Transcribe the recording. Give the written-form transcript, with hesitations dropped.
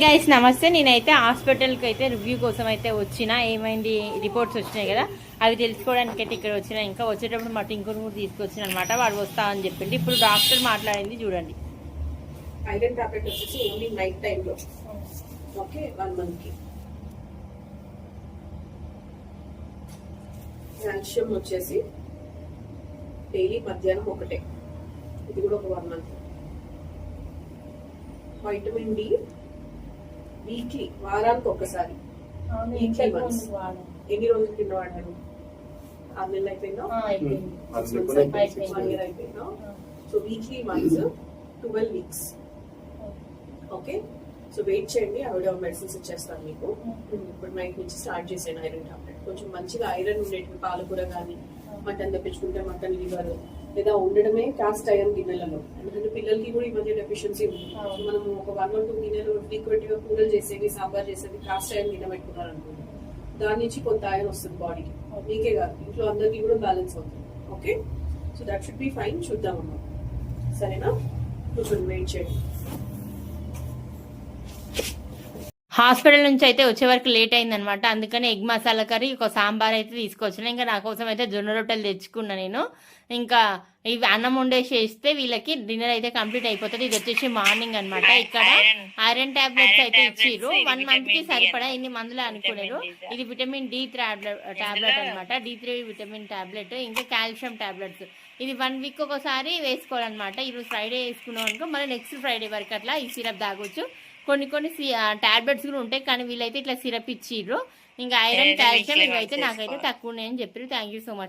Guys నమస్తే. నేనైతే హాస్పిటల్కి అయితే రివ్యూ కోసం అయితే వచ్చిన. ఏమైంది రిపోర్ట్స్ వచ్చినాయి కదా, అవి తెలుసుకోవడానికి అయితే ఇక్కడ వచ్చిన. ఇంకా వచ్చేటప్పుడు మా టింకుని కూడా తీసుకొచ్చిన అనమాట. వాడు వస్తా అని చెప్పింది. ఇప్పుడు డాక్టర్ మాట్లాడింది చూడండి. ఐరన్ టాబ్లెట్ వచ్చేసి ఓన్లీ నైట్ టైంలో, ఓకే, 1 month. కాల్షియం వచ్చేసి డైలీ మధ్యాహ్నం ఒకటే, ఇది కూడా ఒక 1 month. వైటమిన్ డి వీక్లీ, వారానికి ఒకసారి, వీక్లీ వన్స్. ఎన్ని రోజులు కింద వాడాను? 6 నెలలు అయిపోయిందా? 1 year అయిపోయిందా? So weekly once 12 weeks. Okay, so wait చేయండి, ఆవిడ మెడిసిన్స్ ఇచ్చేస్తాను మీకు. ఇప్పుడు నైట్ నుంచి స్టార్ట్ చేసాను ఐరన్ టాబ్లెట్. కొంచెం మంచిగా ఐరన్ ఉండేటివి, పాలకూర కానీ మటన్ తెప్పించుకుంటే మటన్ లివర్, లేదా ఉండడమే కాస్ట్ ఐరన్ గిన్నెలలో. ఎందుకంటే పిల్లలకి కూడా ఈ మధ్య డెఫిషియన్సీ ఉంది. మనం ఒక 1 or 2 గిన్నెలు ఫ్రీక్వెంట్ గా కూరలు చేసేవి, సాంబార్ చేసేవి కాస్ట్ ఐరన్ గిన్నె పెట్టుకున్నారు అనుకోండి, దాని నుంచి కొంత ఐరన్ వస్తుంది బాడీకి. మీకే కాదు, ఇంట్లో అందరికీ కూడా బ్యాలెన్స్ అవుతుంది. Okay, so that should be fine. చూద్దామమ్మా, సరేనా? కూర్చొని వెయిట్ చేయండి. హాస్పిటల్ నుంచి అయితే వచ్చే వరకు లేట్ అయిందనమాట. అందుకని ఎగ్ మసాలా కర్రీ, ఒక సాంబార్ అయితే తీసుకొచ్చిన. ఇంకా నా కోసం అయితే జొన్న రొట్టెలు తెచ్చుకున్నా నేను. ఇంకా ఇవి అన్నం వండేసి వేస్తే వీళ్ళకి డిన్నర్ అయితే కంప్లీట్ అయిపోతుంది. ఇది వచ్చేసి మార్నింగ్ అనమాట. ఇక్కడ ఐరన్ టాబ్లెట్స్ అయితే ఇచ్చిర్రు. 1 month కి సరిపడా ఇన్ని మందులు అనుకున్నారు. ఇది విటమిన్ డి టాబ్లెట్ అనమాట, D3 విటమిన్ టాబ్లెట్. ఇంకా కాల్షియం టాబ్లెట్స్. ఇది 1 week ఒకసారి వేసుకోవాలన్నమాట. ఈరోజు ఫ్రైడే వేసుకున్నాం అనుకో, మళ్ళీ నెక్స్ట్ ఫ్రైడే వరకు అట్లా ఈ సిరప్ తాగొచ్చు. కొన్ని టాబ్లెట్స్ కూడా ఉంటాయి, కానీ వీళ్ళైతే ఇట్లా సిరప్ ఇచ్చిర్రు. ఇంకా ఐరన్, కాల్షియం ఇవైతే నాకైతే తక్కువ ఉన్నాయని చెప్పారు. Thank you so much.